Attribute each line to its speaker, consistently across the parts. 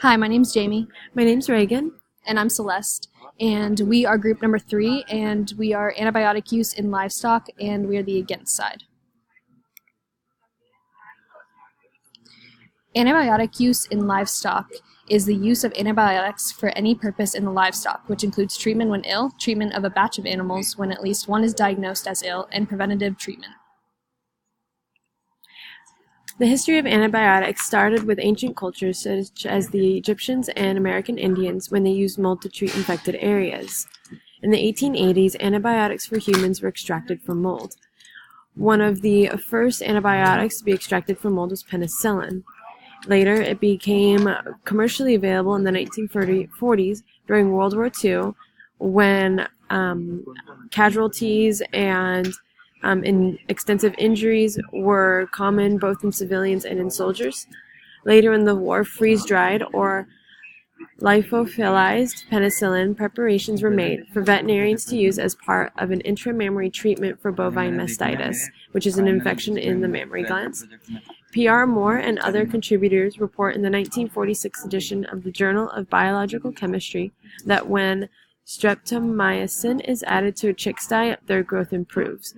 Speaker 1: Hi, my name's Jamie,
Speaker 2: My name's Reagan.
Speaker 1: and I'm Celeste, and we are group number 3, and we are antibiotic use in livestock, and we are the against side. Antibiotic use in livestock is the use of antibiotics for any purpose in the livestock, which includes treatment when ill, treatment of a batch of animals when at least one is diagnosed as ill, and preventative treatment.
Speaker 2: The history of antibiotics started with ancient cultures such as the Egyptians and American Indians when they used mold to treat infected areas. In the 1880s, antibiotics for humans were extracted from mold. One of the first antibiotics to be extracted from mold was penicillin. Later, it became commercially available in the 1940s during World War II when casualties and extensive injuries were common both in civilians and in soldiers. Later in the war, freeze-dried or lyophilized penicillin preparations were made for veterinarians to use as part of an intramammary treatment for bovine mastitis, which is an infection in the mammary glands. P.R. Moore and other contributors report in the 1946 edition of the Journal of Biological Chemistry that when streptomycin is added to a chick's diet, their growth improves.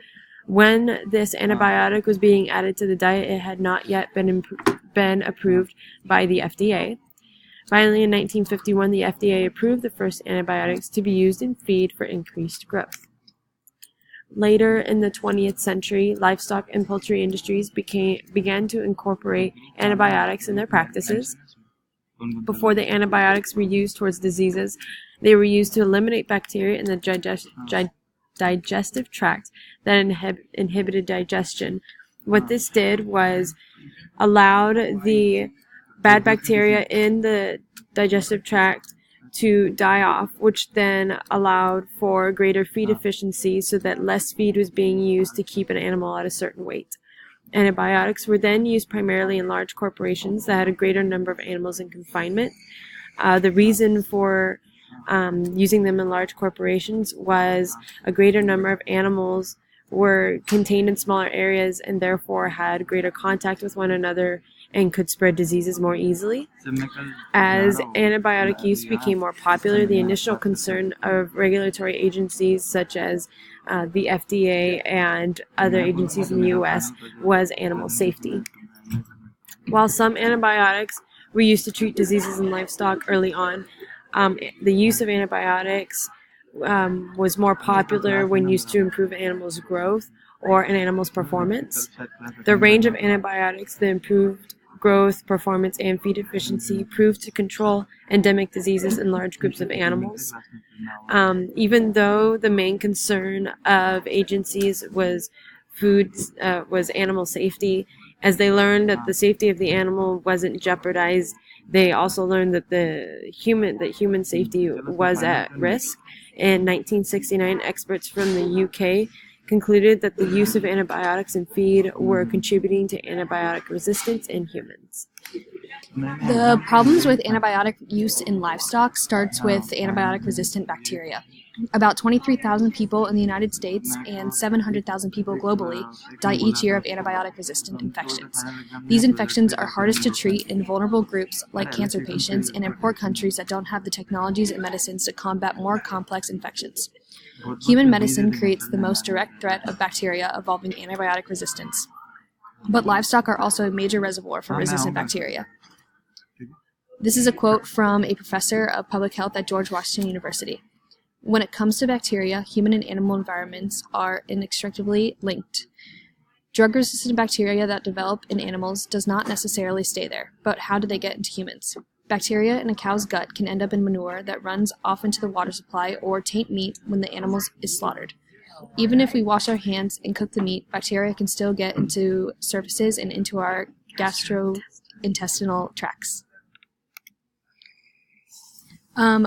Speaker 2: When this antibiotic was being added to the diet, it had not yet been approved by the FDA. Finally, in 1951, the FDA approved the first antibiotics to be used in feed for increased growth. Later in the 20th century, livestock and poultry industries began to incorporate antibiotics in their practices. Before the antibiotics were used towards diseases, they were used to eliminate bacteria in the digestive tract that inhibited digestion. What this did was allowed the bad bacteria in the digestive tract to die off, which then allowed for greater feed efficiency so that less feed was being used to keep an animal at a certain weight. Antibiotics were then used primarily in large corporations that had a greater number of animals in confinement. The reason for using them in large corporations was a greater number of animals were contained in smaller areas and therefore had greater contact with one another and could spread diseases more easily. As antibiotic use became more popular, the initial concern of regulatory agencies such as the FDA and other agencies in the U.S. was animal safety. While some antibiotics were used to treat diseases in livestock early on, the use of antibiotics was more popular when used to improve animals' growth or an animal's performance. The range of antibiotics that improved growth, performance, and feed efficiency proved to control endemic diseases in large groups of animals. Even though the main concern of agencies was animal safety, as they learned that the safety of the animal wasn't jeopardized, they also learned that human safety was at risk. In 1969, experts from the UK concluded that the use of antibiotics in feed were contributing to antibiotic resistance in humans.
Speaker 1: The problems with antibiotic use in livestock starts with antibiotic-resistant bacteria. About 23,000 people in the United States and 700,000 people globally die each year of antibiotic-resistant infections. These infections are hardest to treat in vulnerable groups like cancer patients and in poor countries that don't have the technologies and medicines to combat more complex infections. Human medicine creates the most direct threat of bacteria involving antibiotic resistance, but livestock are also a major reservoir for resistant bacteria. This is a quote from a professor of public health at George Washington University. When it comes to bacteria, human and animal environments are inextricably linked. Drug-resistant bacteria that develop in animals does not necessarily stay there, but how do they get into humans? Bacteria in a cow's gut can end up in manure that runs off into the water supply or taint meat when the animal is slaughtered. Even if we wash our hands and cook the meat, bacteria can still get into surfaces and into our gastrointestinal tracts.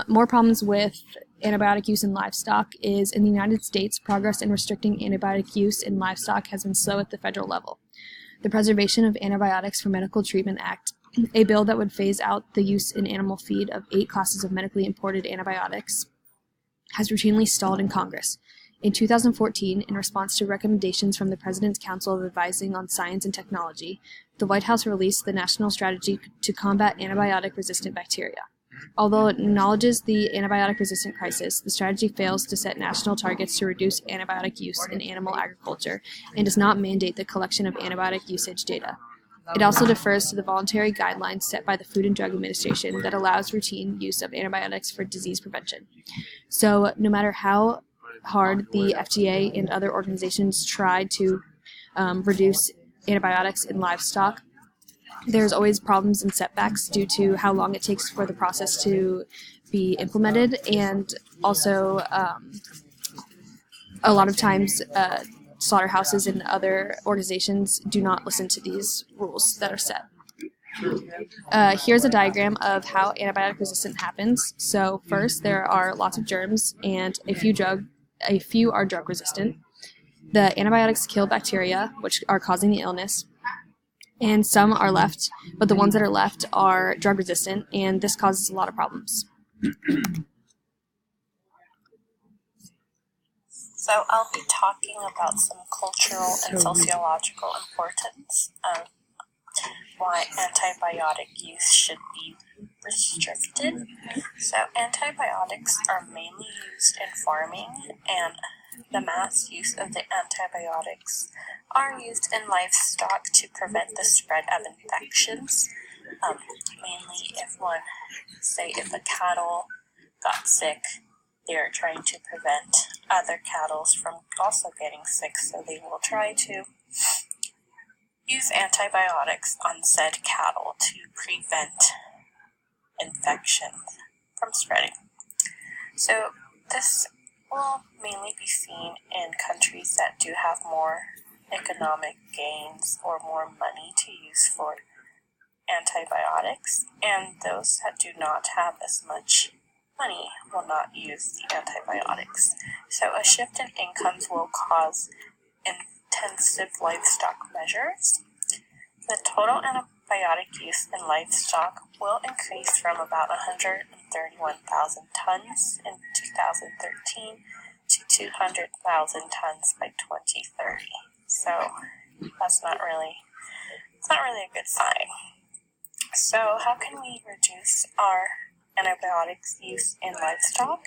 Speaker 1: More problems with antibiotic use in livestock is in the United States, progress in restricting antibiotic use in livestock has been slow at the federal level. The Preservation of Antibiotics for Medical Treatment Act, a bill that would phase out the use in animal feed of 8 classes of medically imported antibiotics, has routinely stalled in Congress. In 2014, in response to recommendations from the President's Council of Advising on Science and Technology, the White House released the National Strategy to Combat Antibiotic-Resistant Bacteria. Although it acknowledges the antibiotic-resistant crisis, the strategy fails to set national targets to reduce antibiotic use in animal agriculture and does not mandate the collection of antibiotic usage data. It also defers to the voluntary guidelines set by the Food and Drug Administration that allows routine use of antibiotics for disease prevention. So no matter how hard the FDA and other organizations try to reduce antibiotics in livestock, there's always problems and setbacks due to how long it takes for the process to be implemented, and also a lot of times slaughterhouses and other organizations do not listen to these rules that are set. Here's a diagram of how antibiotic resistance happens. So first, there are lots of germs, and a few are drug resistant. The antibiotics kill bacteria, which are causing the illness, and some are left, but the ones that are left are drug resistant, and this causes a lot of problems.
Speaker 3: So I'll be talking about some cultural and sociological importance of why antibiotic use should be restricted. So antibiotics are mainly used in farming, and the mass use of the antibiotics are used in livestock to prevent the spread of infections. Mainly if a cattle got sick, they're trying to prevent other cattle from also getting sick, so they will try to use antibiotics on said cattle to prevent infections from spreading. So this will mainly be seen in countries that do have more economic gains or more money to use for antibiotics, and those that do not have as much money will not use the antibiotics. So a shift in incomes will cause intensive livestock measures. The total antibiotic use in livestock will increase from about 131,000 tons in 2013 to 200,000 tons by 2030. So it's not really a good sign. So how can we reduce our antibiotics use in livestock?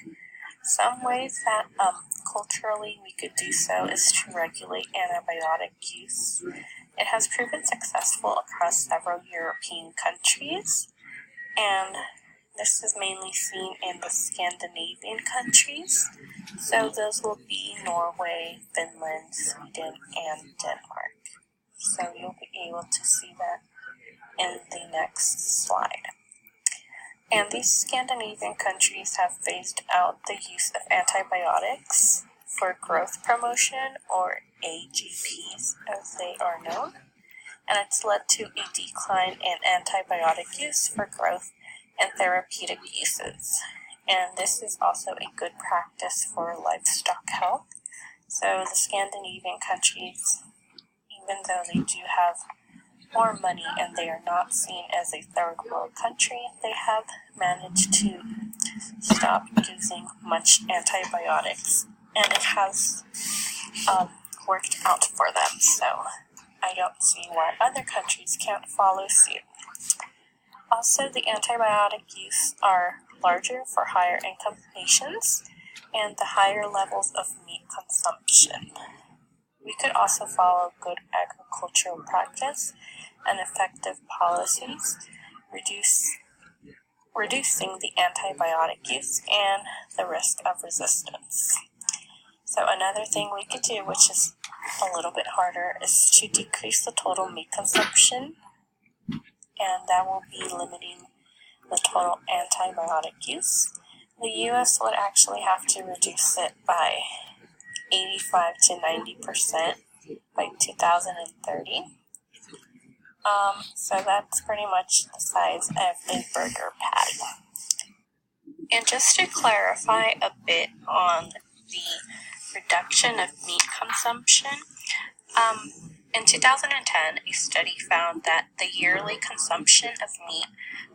Speaker 3: Some ways that culturally we could do so is to regulate antibiotic use. It has proven successful across several European countries, and this is mainly seen in the Scandinavian countries. So those will be Norway, Finland, Sweden, and Denmark. So you'll be able to see that in the next slide. And these Scandinavian countries have phased out the use of antibiotics for growth promotion, or AGPs as they are known, and it's led to a decline in antibiotic use for growth and therapeutic uses. And this is also a good practice for livestock health. So the Scandinavian countries, even though they do have more money and they are not seen as a third world country, they have managed to stop using much antibiotics, and it has worked out for them. So I don't see why other countries can't follow suit. Also, the antibiotic use are larger for higher income nations and the higher levels of meat consumption. We could also follow good agricultural practice and effective policies, reducing the antibiotic use and the risk of resistance. So another thing we could do, which is a little bit harder, is to decrease the total meat consumption, and that will be limiting the total antibiotic use. The U.S. would actually have to reduce it by 85 to 90% by 2030. So that's pretty much the size of a burger patty. And just to clarify a bit on the reduction of meat consumption, in 2010, a study found that the yearly consumption of meat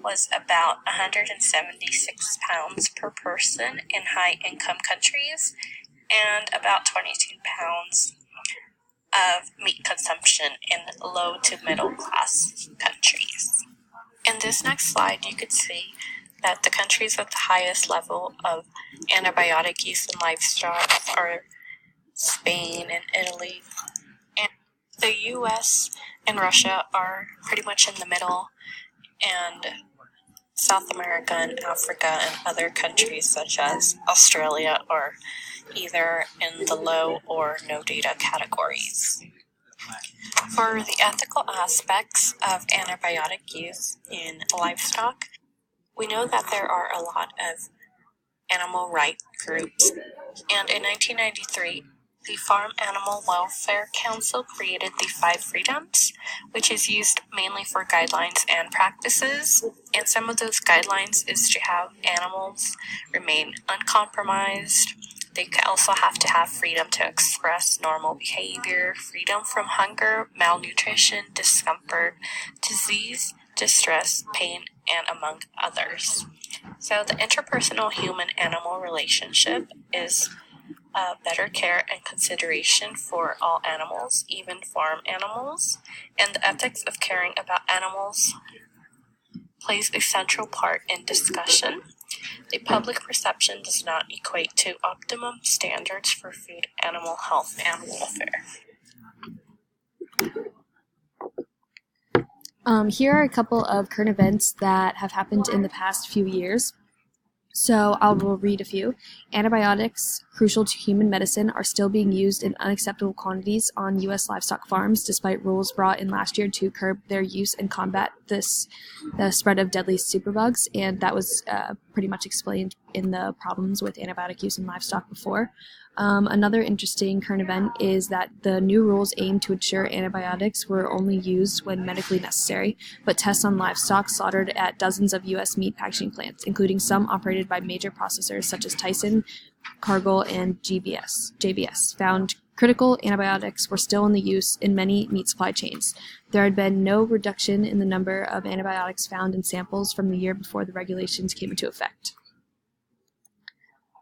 Speaker 3: was about 176 pounds per person in high-income countries, and about 22 pounds of meat consumption in low to middle class countries. In this next slide, you could see that the countries with the highest level of antibiotic use in livestock are Spain and Italy. And the US and Russia are pretty much in the middle, and South America and Africa and other countries such as Australia are either in the low or no data categories. For the ethical aspects of antibiotic use in livestock, we know that there are a lot of animal rights groups, and in 1993, the Farm Animal Welfare Council created the Five Freedoms, which is used mainly for guidelines and practices. And some of those guidelines is to have animals remain uncompromised. They also have to have freedom to express normal behavior, freedom from hunger, malnutrition, discomfort, disease, distress, pain, and among others. So the interpersonal human-animal relationship is better care and consideration for all animals, even farm animals, and the ethics of caring about animals plays a central part in discussion. The public perception does not equate to optimum standards for food, animal health, and welfare.
Speaker 1: Here are a couple of current events that have happened in the past few years. So I will read a few. Antibiotics, crucial to human medicine, are still being used in unacceptable quantities on U.S. livestock farms, despite rules brought in last year to curb their use and combat the spread of deadly superbugs, and that was pretty much explained in the problems with antibiotic use in livestock before. Another interesting current event is that the new rules aim to ensure antibiotics were only used when medically necessary, but tests on livestock slaughtered at dozens of U.S. meat packaging plants, including some operated by major processors such as Tyson, Cargill, and JBS, found critical antibiotics were still in the use in many meat supply chains. There had been no reduction in the number of antibiotics found in samples from the year before the regulations came into effect.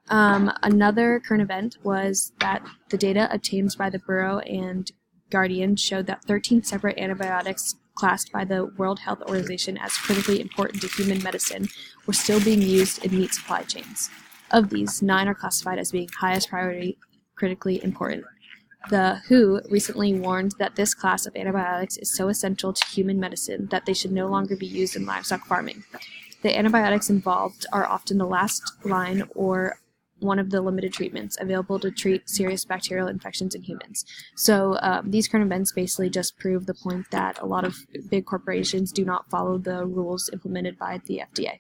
Speaker 1: Another current event was that the data obtained by the Bureau and Guardian showed that 13 separate antibiotics classed by the World Health Organization as critically important to human medicine were still being used in meat supply chains. Of these, 9 are classified as being highest priority, critically important. The WHO recently warned that this class of antibiotics is so essential to human medicine that they should no longer be used in livestock farming. The antibiotics involved are often the last line or one of the limited treatments available to treat serious bacterial infections in humans. So these current events basically just prove the point that a lot of big corporations do not follow the rules implemented by the FDA.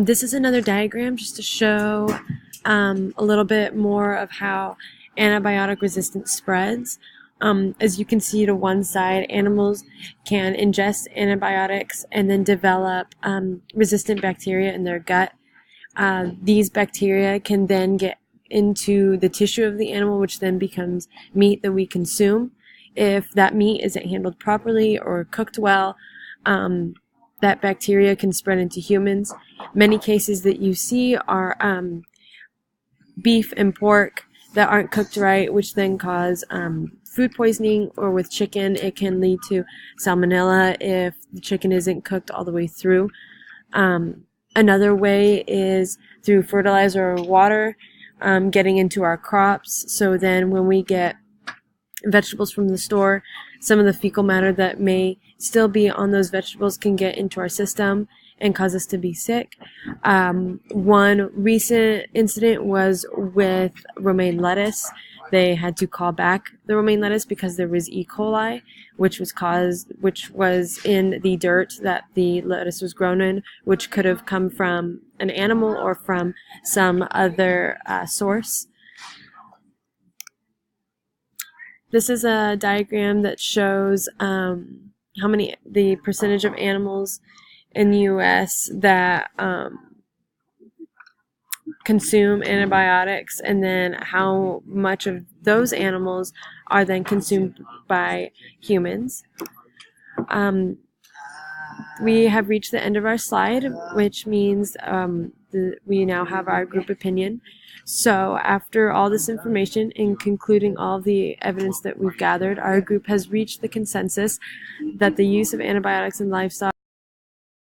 Speaker 2: This is another diagram just to show a little bit more of how antibiotic resistance spreads. As you can see to one side, animals can ingest antibiotics and then develop resistant bacteria in their gut. These bacteria can then get into the tissue of the animal, which then becomes meat that we consume. If that meat isn't handled properly or cooked well, that bacteria can spread into humans. Many cases that you see are beef and pork that aren't cooked right, which then cause food poisoning, or with chicken, it can lead to salmonella if the chicken isn't cooked all the way through. Another way is through fertilizer or water getting into our crops. So then when we get vegetables from the store, some of the fecal matter that may still be on those vegetables can get into our system and cause us to be sick. One recent incident was with romaine lettuce. They had to call back the romaine lettuce because there was E. coli, which was in the dirt that the lettuce was grown in, which could have come from an animal or from some other source. This is a diagram that shows the percentage of animals in the U.S. that consume antibiotics, and then how much of those animals are then consumed by humans. We have reached the end of our slide, which means we now have our group opinion. So after all this information and concluding all of the evidence that we've gathered, our group has reached the consensus that the use of antibiotics in livestock